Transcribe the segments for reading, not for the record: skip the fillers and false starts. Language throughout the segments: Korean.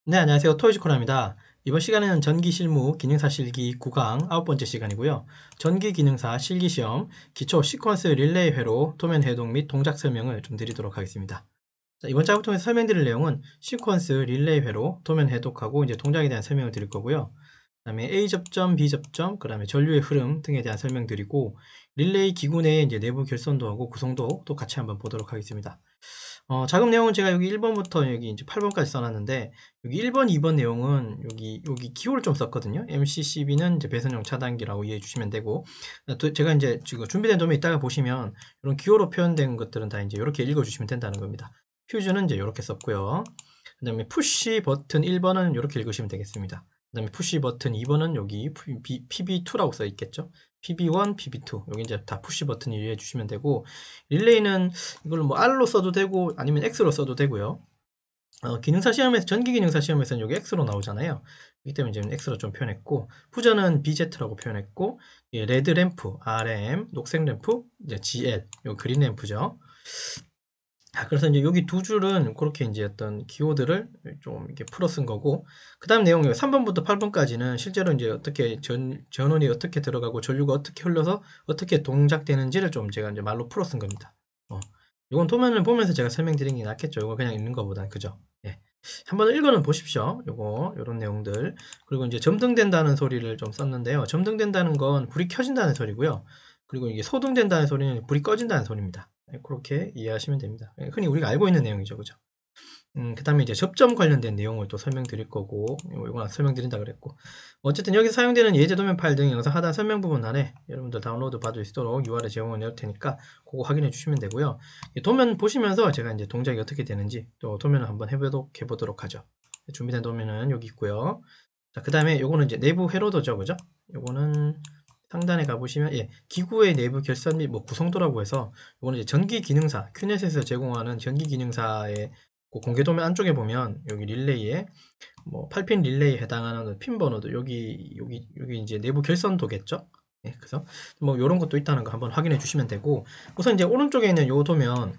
네, 안녕하세요. 토이즈코너입니다. 이번 시간에는 전기 실무 기능사 실기 9강 9번째 시간이고요. 전기 기능사 실기 시험 기초 시퀀스 릴레이 회로 도면 해독 및 동작 설명을 좀 드리도록 하겠습니다. 자, 이번 작업을 통해서 설명드릴 내용은 시퀀스 릴레이 회로 도면 해독하고 이제 동작에 대한 설명을 드릴 거고요. 그다음에 A 접점, B 접점, 그다음에 전류의 흐름 등에 대한 설명드리고 릴레이 기구 내의 이제 내부 결선도 하고 구성도 또 같이 한번 보도록 하겠습니다. 작업 내용은 제가 여기 1번부터 여기 이제 8번까지 써놨는데, 여기 1번, 2번 내용은 여기 기호를 좀 썼거든요. MCCB는 이제 배선용 차단기라고 이해해 주시면 되고, 제가 이제 지금 준비된 도면 이따가 보시면, 이런 기호로 표현된 것들은 다 이제 이렇게 읽어주시면 된다는 겁니다. 퓨즈는 이제 이렇게 썼고요. 그 다음에 푸시 버튼 1번은 이렇게 읽으시면 되겠습니다. 그 다음에 푸시 버튼 2번은 여기 PB2라고 써 있겠죠. PB1, PB2 여기 이제 다 푸시 버튼 이해해 주시면 되고, 릴레이는 이걸 뭐 R로 써도 되고 아니면 X로 써도 되고요. 기능사 시험에서 전기 기능사 시험에서는 여기 X로 나오잖아요. 그렇기 때문에 이제 X로 좀 표현했고, 후전은 BZ라고 표현했고, 예, 레드 램프 RM, 녹색 램프 이제 GL, 요 그린 램프죠. 그래서 이제 여기 두 줄은 그렇게 이제 어떤 기호들을 좀 이렇게 풀어 쓴 거고, 그 다음 내용 3번부터 8번까지는 실제로 이제 어떻게 전원이 어떻게 들어가고 전류가 어떻게 흘러서 어떻게 동작되는지를 좀 제가 이제 말로 풀어 쓴 겁니다. 이건 도면을 보면서 제가 설명드리는 게 낫겠죠. 이거 그냥 읽는 것보다. 그죠? 예. 한번 읽어는 보십시오. 요런 내용들. 그리고 이제 점등된다는 소리를 좀 썼는데요. 점등된다는 건 불이 켜진다는 소리고요. 그리고 이게 소등된다는 소리는 불이 꺼진다는 소리입니다. 그렇게 이해하시면 됩니다. 흔히 우리가 알고 있는 내용이죠. 그죠? 그 다음에 이제 접점 관련된 내용을 또 설명드릴 거고, 이거는 설명드린다 그랬고. 어쨌든 여기서 사용되는 예제 도면 파일 등 영상 하단 설명 부분 안에 여러분들 다운로드 받을 수 있도록 URL 제공을 해놓을 테니까 그거 확인해 주시면 되고요. 도면 보시면서 제가 이제 동작이 어떻게 되는지 또 도면을 한번 해보도록 하죠. 준비된 도면은 여기 있고요. 자, 그 다음에 요거는 이제 내부 회로도죠. 그죠? 요거는 상단에 가보시면, 예, 기구의 내부 결선 및 뭐 구성도라고 해서, 요거는 이제 전기 기능사, 큐넷에서 제공하는 전기 기능사의 그 공개 도면 안쪽에 보면, 여기 릴레이에, 뭐, 8핀 릴레이에 해당하는 핀 번호도, 여기 이제 내부 결선도겠죠? 예, 그래서, 뭐, 요런 것도 있다는 거 한번 확인해 주시면 되고, 우선 이제 오른쪽에 있는 요 도면,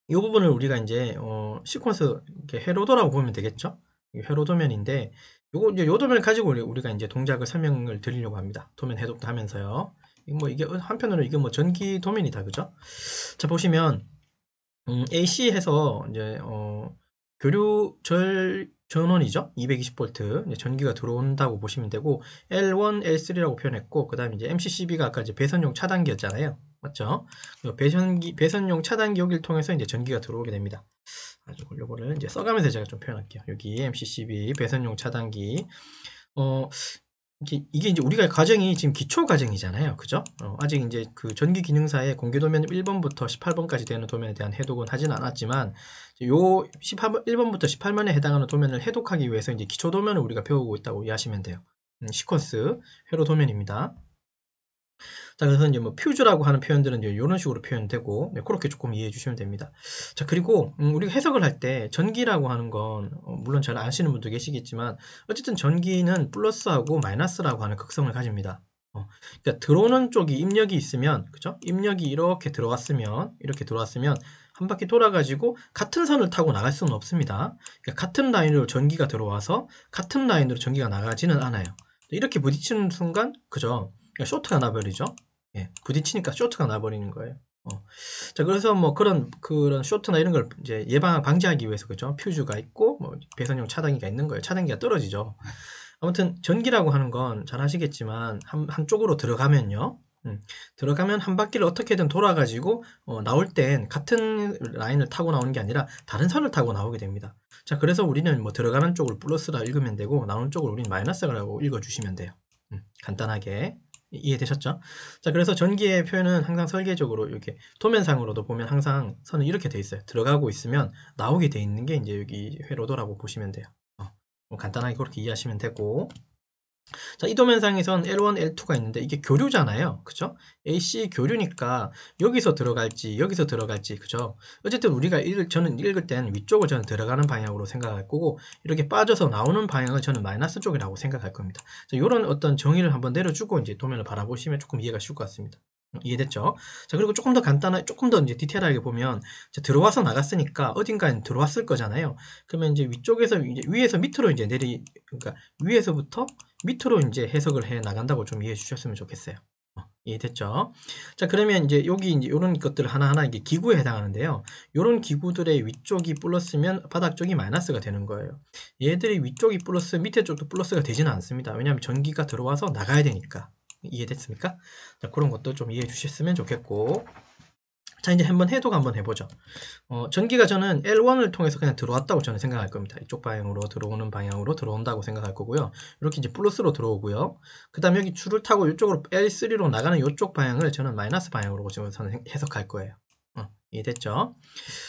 이 부분을 우리가 이제 시퀀스 회로도라고 보면 되겠죠? 회로 도면인데 요거 이제 요 도면을 가지고 우리가 이제 동작을 설명을 드리려고 합니다. 도면 해독도 하면서요. 이게 한편으로 이게 뭐 전기 도면이다, 그죠? 자, 보시면 AC 해서 이제 교류 전원이죠. 220V 이제 전기가 들어온다고 보시면 되고, L1, L3라고 표현했고, 그 다음에 이제 MCCB가 아까 이제 배선용 차단기였잖아요. 맞죠? 배선용 차단기 여기를 통해서 이제 전기가 들어오게 됩니다. 아주 요거를 이제 써가면서 제가 좀 표현할게요. 여기 MCCB 배선용 차단기. 어, 이게 이제 우리가 과정이 지금 기초 과정이잖아요. 그죠? 아직 이제 그 전기 기능사의 공개 도면 1번부터 18번까지 되는 도면에 대한 해독은 하진 않았지만, 요 1번부터 18번에 해당하는 도면을 해독하기 위해서 이제 기초 도면을 우리가 배우고 있다고 이해하시면 돼요. 시퀀스 회로 도면입니다. 자, 그래서 이제 뭐 퓨즈라고 하는 표현들은 이제 이런 식으로 표현되고, 네, 그렇게 조금 이해해 주시면 됩니다. 자, 그리고 우리가 해석을 할 때 전기라고 하는 건 물론 잘 아시는 분도 계시겠지만, 어쨌든 전기는 플러스하고 마이너스라고 하는 극성을 가집니다. 그러니까 들어오는 쪽이 입력이 있으면, 그죠? 입력이 이렇게 들어왔으면 한 바퀴 돌아가지고 같은 선을 타고 나갈 수는 없습니다. 그러니까 같은 라인으로 전기가 들어와서 같은 라인으로 전기가 나가지는 않아요. 이렇게 부딪히는 순간, 그죠? 쇼트가 나버리죠. 예, 부딪히니까 쇼트가 나버리는 거예요. 자, 그래서 뭐 그런 쇼트나 이런 걸 이제 방지하기 위해서, 그죠? 퓨즈가 있고, 뭐 배선용 차단기가 있는 거예요. 차단기가 떨어지죠. 아무튼 전기라고 하는 건 잘 아시겠지만 한쪽으로 들어가면요. 들어가면 한 바퀴를 어떻게든 돌아가지고 나올 땐 같은 라인을 타고 나오는 게 아니라 다른 선을 타고 나오게 됩니다. 자, 그래서 우리는 뭐 들어가는 쪽을 플러스라 읽으면 되고 나오는 쪽을 우리는 마이너스라고 읽어주시면 돼요. 간단하게 이해되셨죠? 자, 그래서 전기의 표현은 항상 설계적으로 이렇게 도면상으로도 보면 항상 선은 이렇게 돼 있어요. 들어가고 있으면 나오게 돼 있는 게 이제 여기 회로도라고 보시면 돼요. 간단하게 그렇게 이해하시면 되고, 자, 이 도면상에선 L1, L2가 있는데 이게 교류잖아요. 그죠? AC 교류니까 여기서 들어갈지, 그죠? 어쨌든 저는 읽을 땐 위쪽을 저는 들어가는 방향으로 생각할 거고, 이렇게 빠져서 나오는 방향을 저는 마이너스 쪽이라고 생각할 겁니다. 자, 이런 어떤 정의를 한번 내려주고 이제 도면을 바라보시면 조금 이해가 쉬울 것 같습니다. 이해됐죠? 자, 그리고 조금 더 조금 더 이제 디테일하게 보면, 이제 들어와서 나갔으니까 어딘가에 들어왔을 거잖아요. 그러면 이제 위쪽에서, 이제 위에서 밑으로 이제 그러니까 위에서부터 밑으로 이제 해석을 해 나간다고 좀 이해해 주셨으면 좋겠어요. 이해됐죠? 자, 그러면 이제 여기 이제 이런 것들 하나하나 이게 기구에 해당하는데요. 이런 기구들의 위쪽이 플러스면 바닥 쪽이 마이너스가 되는 거예요. 얘들이 위쪽이 플러스, 밑에 쪽도 플러스가 되지는 않습니다. 왜냐하면 전기가 들어와서 나가야 되니까. 이해됐습니까? 자, 그런 것도 좀 이해해 주셨으면 좋겠고. 자, 이제 한번 해독 한번 해보죠. 전기가 저는 L1을 통해서 그냥 들어왔다고 저는 생각할 겁니다. 이쪽 방향으로 들어오는 방향으로 들어온다고 생각할 거고요. 이렇게 이제 플러스로 들어오고요. 그 다음에 여기 줄을 타고 이쪽으로 L3로 나가는 이쪽 방향을 저는 마이너스 방향으로 저는 해석할 거예요. 이해됐죠?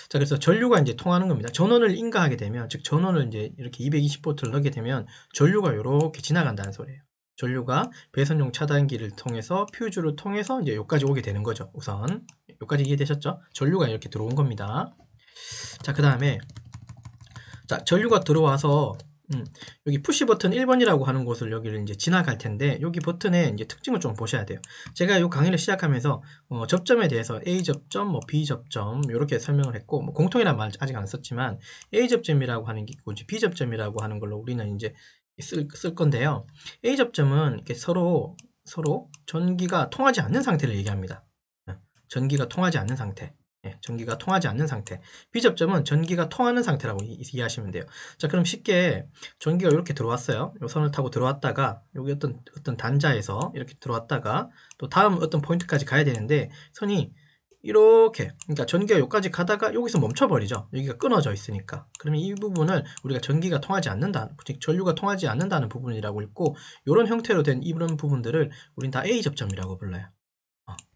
자, 그래서 전류가 이제 통하는 겁니다. 전원을 인가하게 되면, 즉 전원을 이제 이렇게 220V를 넣게 되면 전류가 이렇게 지나간다는 소리예요. 전류가 배선용 차단기를 통해서 퓨즈를 통해서 이제 여기까지 오게 되는 거죠. 우선 여기까지 이해되셨죠? 전류가 이렇게 들어온 겁니다. 자, 그 다음에 자, 전류가 들어와서 여기 푸시 버튼 1번이라고 하는 곳을 여기를 이제 지나갈 텐데, 여기 버튼의 이제 특징을 좀 보셔야 돼요. 제가 이 강의를 시작하면서 접점에 대해서 A 접점, 뭐 B 접점 이렇게 설명을 했고, 뭐 공통이라는 말 아직 안 썼지만 A 접점이라고 하는 게 있고 B 접점이라고 하는 걸로 우리는 이제 쓸 건데요. A 접점은 이렇게 서로 전기가 통하지 않는 상태를 얘기합니다. 전기가 통하지 않는 상태. 전기가 통하지 않는 상태. B접점은 전기가 통하는 상태라고 이해하시면 돼요. 자, 그럼 쉽게 전기가 이렇게 들어왔어요. 요 선을 타고 들어왔다가 여기 어떤 단자에서 이렇게 들어왔다가 또 다음 어떤 포인트까지 가야 되는데, 선이 이렇게, 그러니까 전기가 여기까지 가다가 여기서 멈춰버리죠. 여기가 끊어져 있으니까. 그러면 이 부분을 우리가 전기가 통하지 않는다, 즉 전류가 통하지 않는다는 부분이라고 읽고, 이런 형태로 된 이런 부분들을 우린 다 A접점이라고 불러요.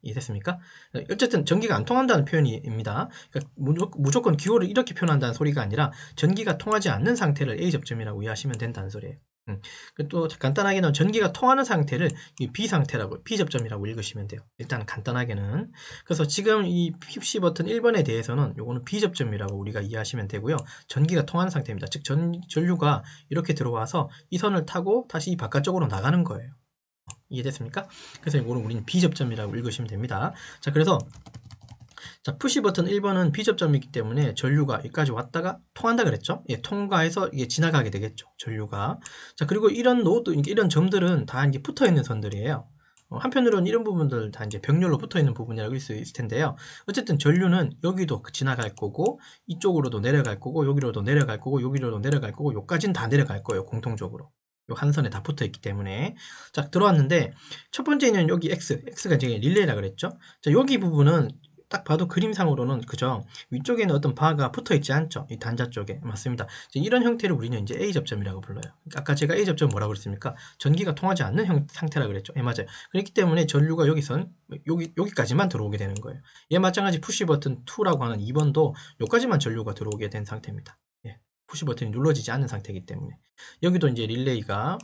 이해됐습니까? 어쨌든 전기가 안 통한다는 표현입니다. 그러니까 무조건 기호를 이렇게 표현한다는 소리가 아니라 전기가 통하지 않는 상태를 A접점이라고 이해하시면 된다는 소리예요. 또 간단하게는 전기가 통하는 상태를 B접점이라고 읽으시면 돼요. 일단 간단하게는. 그래서 지금 이 PC 버튼 1번에 대해서는 요거는 B접점이라고 우리가 이해하시면 되고요. 전기가 통하는 상태입니다. 즉 전류가 이렇게 들어와서 이 선을 타고 다시 바깥쪽으로 나가는 거예요. 이해됐습니까? 그래서 이거는 우리는 B접점이라고 읽으시면 됩니다. 자, 그래서 자, 푸시 버튼 1번은 B접점이기 때문에 전류가 여기까지 왔다가 통한다 그랬죠? 예, 통과해서 이게 지나가게 되겠죠, 전류가. 자, 그리고 이런 이런 점들은 다 이제 붙어 있는 선들이에요. 한편으로는 이런 부분들 다 이제 병렬로 붙어 있는 부분이라고 할 수 있을 텐데요. 어쨌든 전류는 여기도 지나갈 거고, 이쪽으로도 내려갈 거고, 여기로도 내려갈 거고, 여기로도 내려갈 거고, 여기까지는 다 내려갈 거예요, 공통적으로. 요 한 선에 다 붙어 있기 때문에. 자, 들어왔는데 첫 번째는 여기 X가 지금 릴레이라 그랬죠? 자, 여기 부분은 딱 봐도 그림상으로는 그죠? 위쪽에는 어떤 바가 붙어 있지 않죠? 이 단자 쪽에. 맞습니다. 이런 형태를 우리는 이제 A접점이라고 불러요. 아까 제가 A접점 뭐라고 그랬습니까? 전기가 통하지 않는 상태라 그랬죠? 예, 맞아요. 그렇기 때문에 전류가 여기까지만 들어오게 되는 거예요. 얘 마찬가지 푸시 버튼 2라고 하는 2번도 여기까지만 전류가 들어오게 된 상태입니다. 예. 푸시 버튼이 눌러지지 않는 상태이기 때문에. 여기도 이제 릴레이가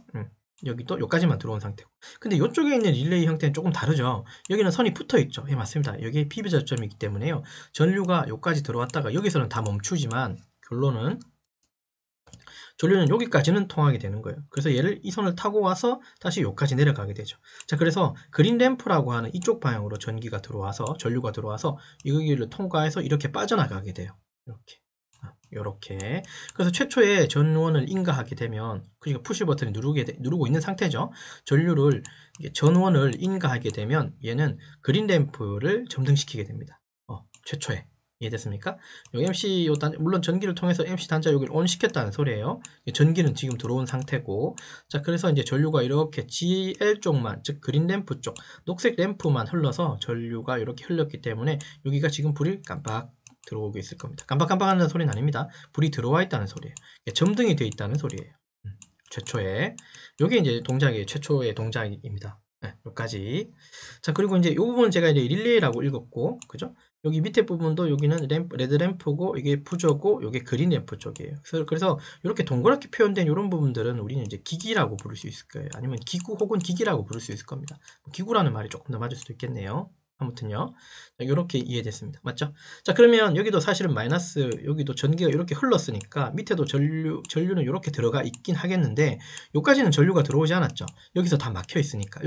여기도 여기까지만 들어온 상태고. 근데 이쪽에 있는 릴레이 형태는 조금 다르죠. 여기는 선이 붙어 있죠. 예, 맞습니다. 여기 PB접점이기 때문에요. 전류가 여기까지 들어왔다가 여기서는 다 멈추지만 결론은 전류는 여기까지는 통하게 되는 거예요. 그래서 이 선을 타고 와서 다시 여기까지 내려가게 되죠. 자, 그래서 그린 램프라고 하는 이쪽 방향으로 전류가 들어와서 여기를 통과해서 이렇게 빠져나가게 돼요. 이렇게. 그래서 최초에 전원을 인가하게 되면, 그러니까 푸시 버튼을 누르고 있는 상태죠. 전원을 인가하게 되면 얘는 그린 램프를 점등시키게 됩니다. 최초에. 이해됐습니까? 여기 물론 전기를 통해서 MC 단자 여기를 ON 시켰다는 소리예요. 전기는 지금 들어온 상태고. 자, 그래서 이제 전류가 이렇게 GL 쪽만, 즉 그린 램프 쪽, 녹색 램프만 흘러서 전류가 이렇게 흘렀기 때문에 여기가 지금 불이 깜빡 들어오고 있을 겁니다. 깜빡깜빡하는 소리는 아닙니다. 불이 들어와 있다는 소리예요. 점등이 되어 있다는 소리예요. 최초에. 이게 이제 최초의 동작입니다. 네, 여기까지. 자, 그리고 이제 이 부분은 제가 이제 릴레이라고 읽었고, 그죠? 여기 밑에 부분도 여기는 레드 램프고, 이게 푸저고, 이게 그린 램프 쪽이에요. 그래서 이렇게 동그랗게 표현된 이런 부분들은 우리는 이제 기기라고 부를 수 있을 거예요. 아니면 기구 혹은 기기라고 부를 수 있을 겁니다. 기구라는 말이 조금 더 맞을 수도 있겠네요. 아무튼요. 이렇게 이해됐습니다. 맞죠? 자, 그러면 여기도 사실은 여기도 전기가 이렇게 흘렀으니까 밑에도 전류는 이렇게 들어가 있긴 하겠는데, 여기까지는 전류가 들어오지 않았죠. 여기서 다 막혀 있으니까.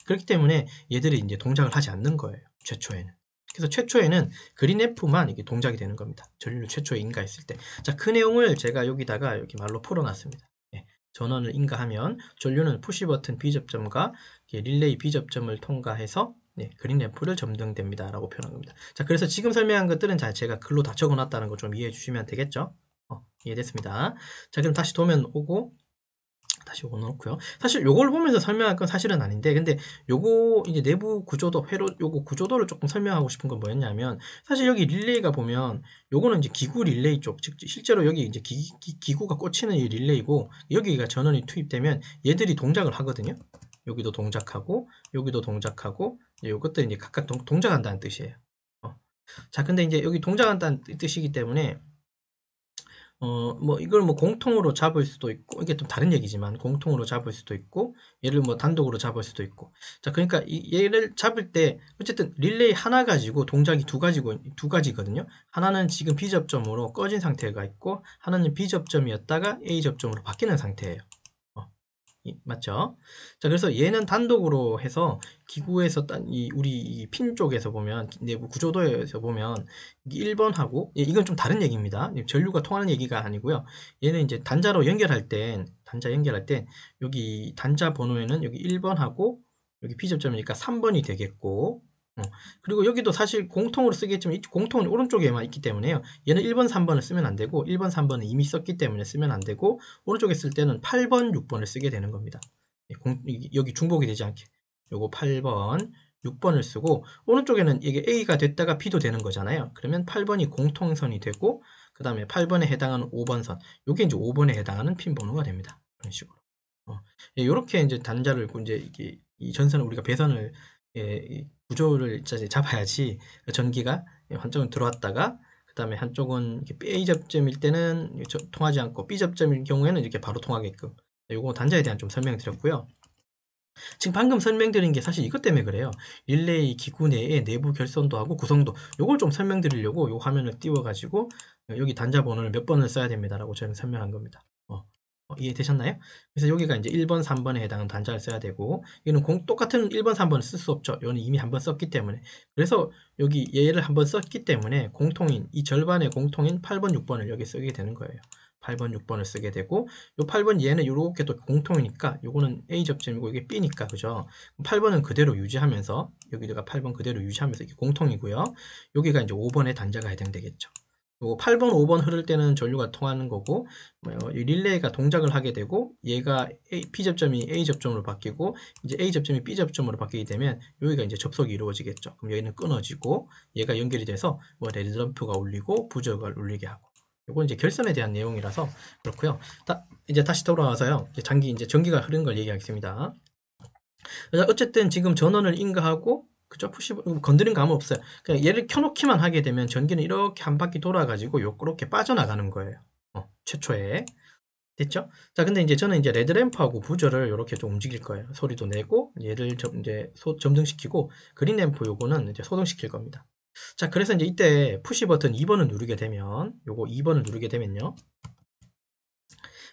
그렇기 때문에 얘들이 이제 동작을 하지 않는 거예요. 최초에는. 그래서 최초에는 그린F만 이게 동작이 되는 겁니다. 전류 최초에 인가했을 때. 자, 그 내용을 제가 여기다가 여기 말로 풀어놨습니다. 예, 전원을 인가하면 전류는 푸시 버튼 B접점과 릴레이 B접점을 통과해서 그린F를 점등됩니다. 라고 표현한 겁니다. 자, 그래서 지금 설명한 것들은 제가 글로 다 적어놨다는 거 좀 이해해 주시면 되겠죠? 이해됐습니다. 자, 그럼 다시 도면 오고 다시 요거 넣고요. 사실 요걸 보면서 설명할 건 사실은 아닌데, 근데 요거 이제 내부 구조도 요거 구조도를 조금 설명하고 싶은 건 뭐였냐면, 사실 여기 릴레이가 보면 요거는 이제 기구 릴레이 쪽, 즉 실제로 여기 이제 기구가 꽂히는 이 릴레이고, 여기가 전원이 투입되면 얘들이 동작을 하거든요. 여기도 동작하고 여기도 동작하고 요것들이 이제 각각 동작한다는 뜻이에요. 자, 근데 이제 여기 동작한다는 뜻이기 때문에 뭐 이걸 뭐 공통으로 잡을 수도 있고, 이게 좀 다른 얘기지만 공통으로 잡을 수도 있고, 얘를 뭐 단독으로 잡을 수도 있고. 자, 그러니까 얘를 잡을 때 어쨌든 릴레이 하나 가지고 동작이 두 가지거든요. 하나는 지금 B접점으로 꺼진 상태가 있고, 하나는 B접점이었다가 A접점으로 바뀌는 상태예요. 맞죠? 자, 그래서 얘는 단독으로 해서 기구에서 우리 핀 쪽에서 보면, 내부 구조도에서 보면 1번하고 이건 좀 다른 얘기입니다. 전류가 통하는 얘기가 아니고요. 얘는 이제 단자로 연결할 땐 여기 단자 번호에는 여기 1번하고 여기 B접점이니까 3번이 되겠고, 그리고 여기도 사실 공통으로 쓰겠지만 공통은 오른쪽에만 있기 때문에요. 얘는 1번, 3번을 쓰면 안 되고 1번, 3번은 이미 썼기 때문에 쓰면 안 되고, 오른쪽에 쓸 때는 8번, 6번을 쓰게 되는 겁니다. 여기 중복이 되지 않게 요거 8번, 6번을 쓰고, 오른쪽에는 이게 A가 됐다가 B도 되는 거잖아요. 그러면 8번이 공통선이 되고, 그 다음에 8번에 해당하는 5번선, 요게 이제 5번에 해당하는 핀 번호가 됩니다. 이런 식으로. 이렇게 이제 단자를 이제 이 전선을 우리가 배선을 이 구조를 잡아야지 전기가 한쪽은 들어왔다가, 그 다음에 한쪽은 A접점일 때는 통하지 않고 B접점일 경우에는 이렇게 바로 통하게끔. 요거 단자에 대한 좀 설명을 드렸고요. 지금 방금 설명드린 게 사실 이것 때문에 그래요. 릴레이 기구 내의 내부 결선도 하고 구성도, 요걸 좀 설명드리려고 요 화면을 띄워가지고 여기 단자 번호를 몇 번을 써야 됩니다라고 저는 설명한 겁니다. 이해되셨나요? 그래서 여기가 이제 1번, 3번에 해당하는 단자를 써야 되고, 이는 똑같은 1번, 3번을 쓸 수 없죠. 이거는 이미 한번 썼기 때문에. 그래서 여기 얘를 한번 썼기 때문에 공통인, 이 절반의 공통인 8번, 6번을 여기 쓰게 되는 거예요. 8번, 6번을 쓰게 되고, 요 8번 얘는 이렇게 또 공통이니까 요거는 A접점이고 이게 B니까, 그죠? 8번은 그대로 유지하면서, 여기다가 8번 그대로 유지하면서 이게 공통이고요. 여기가 이제 5번의 단자가 해당되겠죠. 요 8번, 5번 흐를 때는 전류가 통하는 거고, 이 릴레이가 동작을 하게 되고, 얘가 B접점이 A접점으로 바뀌고, 이제 A접점이 B접점으로 바뀌게 되면 여기가 이제 접속이 이루어지겠죠. 그럼 여기는 끊어지고, 얘가 연결이 돼서 뭐 레드럼프가 울리고 부저가 울리게 하고. 요건 이제 결선에 대한 내용이라서 그렇고요. 이제 다시 돌아와서요. 이제 전기가 흐른 걸 얘기하겠습니다. 어쨌든 지금 전원을 인가하고, 그죠? 건드린 감은 없어요. 그냥 얘를 켜놓기만 하게 되면 전기는 이렇게 한 바퀴 돌아가지고 요렇게 빠져나가는 거예요. 최초에. 됐죠? 자, 근데 이제 저는 이제 레드램프하고 부저를 이렇게 좀 움직일 거예요. 소리도 내고, 얘를 이제 점등시키고, 그린램프 요거는 이제 소등시킬 겁니다. 자, 그래서 이제 이때 푸시 버튼 2번을 누르게 되면, 요거 2번을 누르게 되면요.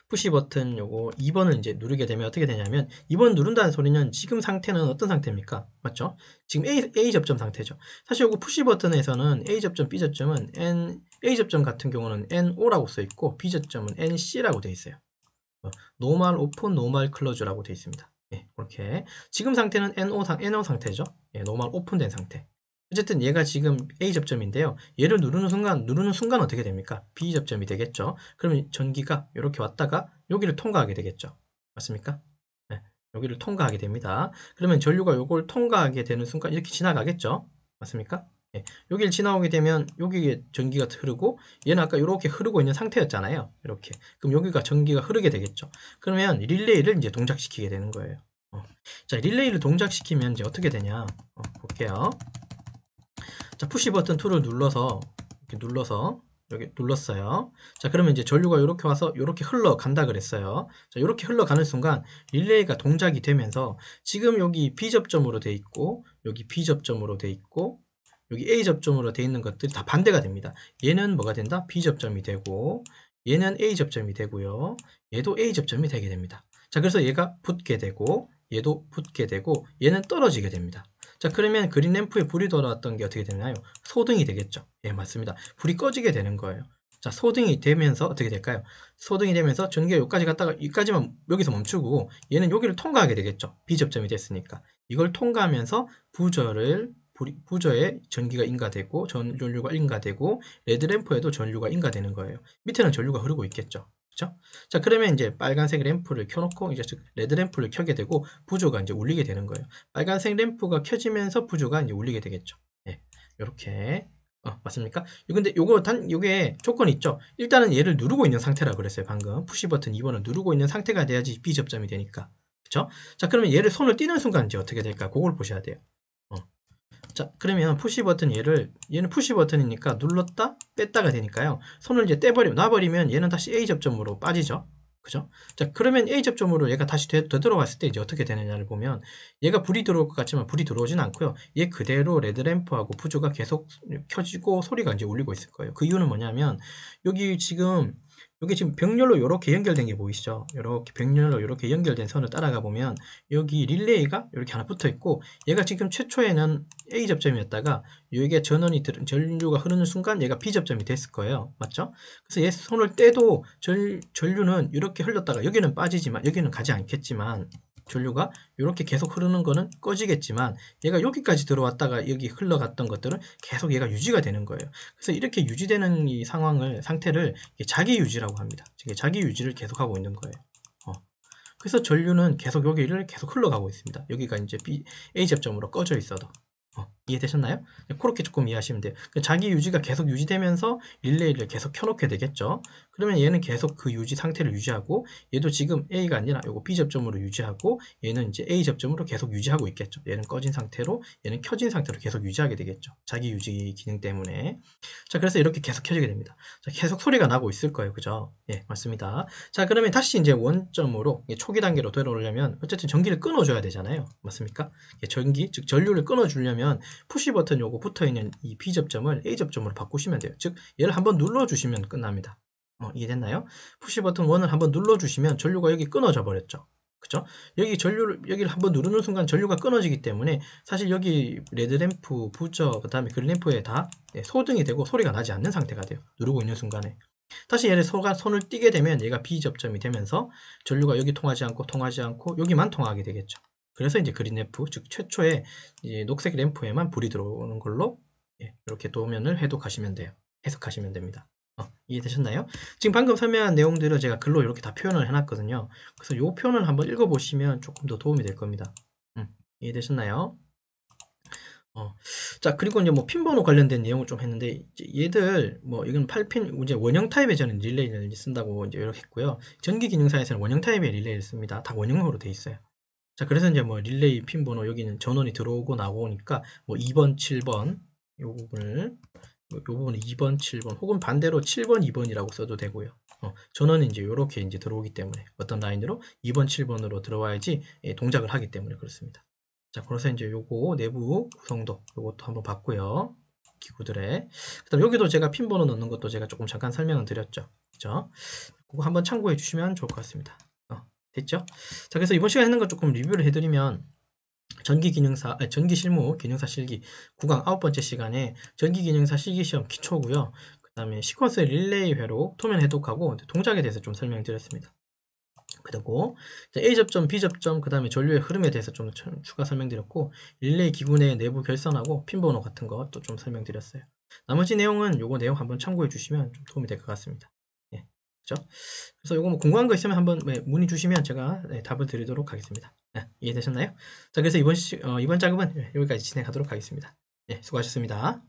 푸시 버튼 요거 2번을 이제 누르게 되면 어떻게 되냐면, 2번 누른다는 소리는 지금 상태는 어떤 상태입니까? 맞죠? 지금 A 접점 상태죠. 사실 요거 푸시 버튼에서는 A 접점, B 접점은 A 접점 같은 경우는 NO라고 써 있고, B 접점은 NC라고 되어 있어요. 노멀 오픈, 노멀 클로즈라고 되어 있습니다. 이렇게 지금 상태는 NO 상태죠. 노멀 오픈된 상태. 어쨌든 얘가 지금 A 접점인데요. 얘를 누르는 순간 어떻게 됩니까? B 접점이 되겠죠. 그러면 전기가 이렇게 왔다가 여기를 통과하게 되겠죠. 맞습니까? 여기를 통과하게 됩니다. 그러면 전류가 이걸 통과하게 되는 순간 이렇게 지나가겠죠. 맞습니까? 여기를 지나오게 되면 여기에 전기가 흐르고, 얘는 아까 이렇게 흐르고 있는 상태였잖아요. 이렇게. 그럼 여기가 전기가 흐르게 되겠죠. 그러면 릴레이를 이제 동작시키게 되는 거예요. 자, 릴레이를 동작시키면 이제 어떻게 되냐? 볼게요. 자, 푸시 버튼 2를 눌러서 여기 눌렀어요. 자, 그러면 이제 전류가 이렇게 와서 이렇게 흘러간다 그랬어요. 자, 이렇게 흘러가는 순간 릴레이가 동작이 되면서 지금 여기 B접점으로 돼 있고, 여기 B접점으로 돼 있고, 여기 A접점으로 돼 있는 것들이 다 반대가 됩니다. 얘는 뭐가 된다? B접점이 되고, 얘는 A접점이 되고요. 얘도 A접점이 되게 됩니다. 자, 그래서 얘가 붙게 되고, 얘도 붙게 되고 얘는 떨어지게 됩니다. 자, 그러면 그린 램프에 불이 들어왔던 게 어떻게 되나요? 소등이 되겠죠. 예, 맞습니다. 불이 꺼지게 되는 거예요. 자, 소등이 되면서 어떻게 될까요? 소등이 되면서 전기가 여기까지 갔다가 여기까지만 여기서 멈추고 얘는 여기를 통과하게 되겠죠. B접점이 됐으니까. 이걸 통과하면서 부저에 전기가 인가되고 전류가 인가되고 레드램프에도 전류가 인가되는 거예요. 밑에는 전류가 흐르고 있겠죠. 그렇죠? 자, 그러면 이제 빨간색 램프를 켜놓고 이제 레드 램프를 켜게 되고 부조가 이제 울리게 되는 거예요. 빨간색 램프가 켜지면서 부조가 이제 울리게 되겠죠. 예, 이렇게 맞습니까? 근데 요게 조건이 있죠. 일단은 얘를 누르고 있는 상태라 그랬어요. 방금 푸시 버튼 2번을 누르고 있는 상태가 돼야지 B 접점이 되니까. 그렇죠? 자, 그러면 얘를 손을 띄는 순간 이제 어떻게 될까? 그걸 보셔야 돼요. 자, 그러면 푸시 버튼 얘는 푸시 버튼이니까 눌렀다 뺐다가 되니까요. 손을 이제 놔버리면 얘는 다시 A 접점으로 빠지죠. 그죠? 자, 그러면 A 접점으로 얘가 다시 되돌아왔을 때 이제 어떻게 되느냐를 보면 얘가 불이 들어올 것 같지만 불이 들어오진 않고요. 얘 그대로 레드램프하고 부조가 계속 켜지고 소리가 이제 울리고 있을 거예요. 그 이유는 뭐냐면 여기 지금 병렬로 이렇게 연결된 게 보이시죠? 이렇게 병렬로 이렇게 연결된 선을 따라가 보면 여기 릴레이가 이렇게 하나 붙어 있고 얘가 지금 최초에는 A 접점이었다가 여기에 전류가 흐르는 순간 얘가 B 접점이 됐을 거예요. 맞죠? 그래서 얘 손을 떼도 전류는 이렇게 흘렀다가 여기는 빠지지만 여기는 가지 않겠지만 전류가 이렇게 계속 흐르는 거는 꺼지겠지만 얘가 여기까지 들어왔다가 여기 흘러갔던 것들은 계속 얘가 유지가 되는 거예요. 그래서 이렇게 유지되는 이 상태를 자기 유지라고 합니다. 자기 유지를 계속하고 있는 거예요. 그래서 전류는 계속 여기를 계속 흘러가고 있습니다. 여기가 이제 A 접점으로 꺼져 있어도. 이해되셨나요? 그렇게 조금 이해하시면 돼요. 자기 유지가 계속 유지되면서 릴레이를 계속 켜놓게 되겠죠. 그러면 얘는 계속 그 유지 상태를 유지하고 얘도 지금 A가 아니라 요거 B 접점으로 유지하고 얘는 이제 A 접점으로 계속 유지하고 있겠죠. 얘는 꺼진 상태로 얘는 켜진 상태로 계속 유지하게 되겠죠. 자기 유지 기능 때문에. 자, 그래서 이렇게 계속 켜지게 됩니다. 자, 계속 소리가 나고 있을 거예요. 그죠? 예, 맞습니다. 자, 그러면 다시 이제 원점으로 초기 단계로 들어오려면 어쨌든 전기를 끊어줘야 되잖아요. 맞습니까? 즉 전류를 끊어주려면 푸시 버튼 요거 붙어있는 이 B 접점을 A 접점으로 바꾸시면 돼요. 즉 얘를 한번 눌러주시면 끝납니다. 이해됐나요? 푸시 버튼 1을 한번 눌러주시면 전류가 여기 끊어져 버렸죠. 그쵸? 여기를 한번 누르는 순간 전류가 끊어지기 때문에 사실 여기 레드램프, 부저, 그 다음에 그린램프에 다 소등이 되고 소리가 나지 않는 상태가 돼요. 누르고 있는 순간에. 다시 얘를 손을 띄게 되면 얘가 B 접점이 되면서 전류가 여기 통하지 않고 여기만 통하게 되겠죠. 그래서 이제 그린 램프, 즉 최초의 이제 녹색 램프에만 불이 들어오는 걸로 이렇게 도면을 해석하시면 됩니다. 이해되셨나요? 지금 방금 설명한 내용들을 제가 글로 이렇게 다 표현을 해놨거든요. 그래서 이 표현을 한번 읽어보시면 조금 더 도움이 될 겁니다. 이해되셨나요? 자, 그리고 이제 뭐 핀 번호 관련된 내용을 좀 했는데, 얘들, 이건 8핀, 이제 원형 타입의 저는 릴레이를 쓴다고 이제 이렇게 했고요. 전기 기능사에서는 원형 타입의 릴레이를 씁니다. 다 원형으로 돼 있어요. 자, 그래서 이제 릴레이 핀 번호, 여기는 전원이 들어오고 나오니까, 2번, 7번, 요 부분을 2번, 7번, 혹은 반대로 7번, 2번이라고 써도 되고요. 전원이 이제 이렇게 이제 들어오기 때문에 어떤 라인으로 2번, 7번으로 들어와야지 동작을 하기 때문에 그렇습니다. 자, 그래서 이제 요거 내부 구성도 요것도 한번 봤고요. 기구들의. 그다음 여기도 제가 핀 번호 넣는 것도 제가 조금 잠깐 설명을 드렸죠. 그죠? 그거 한번 참고해 주시면 좋을 것 같습니다. 됐죠? 자, 그래서 이번 시간에 했는 거 조금 리뷰를 해드리면 전기 실무 기능사 실기 9강 9번째 시간에 전기 기능사 실기 시험 기초고요. 그 다음에 시퀀스 릴레이 회로 토면 해독하고 동작에 대해서 좀 설명드렸습니다. 그리고 A 접점, B 접점, 그 다음에 전류의 흐름에 대해서 좀 추가 설명드렸고 릴레이 기구 내 내부 결선하고 핀 번호 같은 것도 좀 설명드렸어요. 나머지 내용은 요거 내용 한번 참고해 주시면 좀 도움이 될 것 같습니다. 그렇죠? 그래서 요거 궁금한 거 있으면 한번 문의 주시면 제가 답을 드리도록 하겠습니다. 이해되셨나요? 자, 그래서 이번 작업은 여기까지 진행하도록 하겠습니다. 수고하셨습니다.